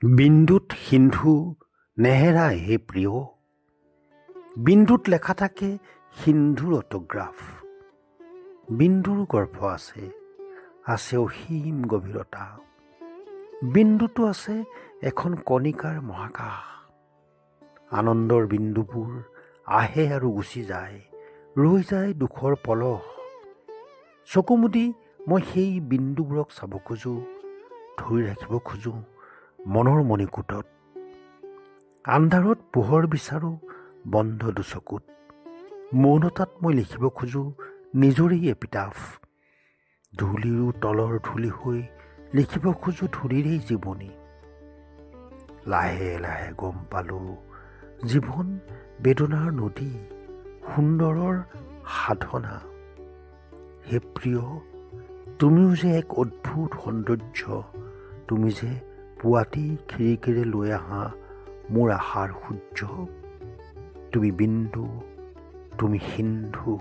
বিন্দুত সিন্ধু নেহেৰাই হে প্ৰিয়। বিন্দুত লেখা থাকে সিন্ধুৰ অটোগ্ৰাফ। বিন্দুৰ গৰ্ভ আছে অসীম গভীৰতা। বিন্দুতো আছে এখন কণিকাৰ মহাকাশ। আনন্দৰ বিন্দুবোৰ আহে আৰু গুচি যায়, ৰৈ যায় দুখৰ পলস। চকু মুদি মই সেই বিন্দুবোৰক চাব খোজোঁ, ধৰি ৰাখিব খোজোঁ মনৰ মণিকূটত। আন্ধাৰত পোহৰ বিচাৰোঁ বন্ধ দুচকুত। মৌনতাত মই লিখিব খোজোঁ নিজৰেই এপিটাফ। ধূলিৰো তলৰ ধূলি হৈ লিখিব খোজোঁ ধূলিৰেই জীৱনী। লাহে লাহে গম পালোঁ জীৱন বেদনাৰ নদী, সুন্দৰৰ সাধনা। হে প্ৰিয়, তুমিও যে এক অদ্ভুত সৌন্দৰ্য। তুমি যে পুৱাতেই খিৰিকীৰে লৈ আহা মোৰ আশাৰ সূৰ্য। তুমি বিন্দু, তুমি সিন্ধু।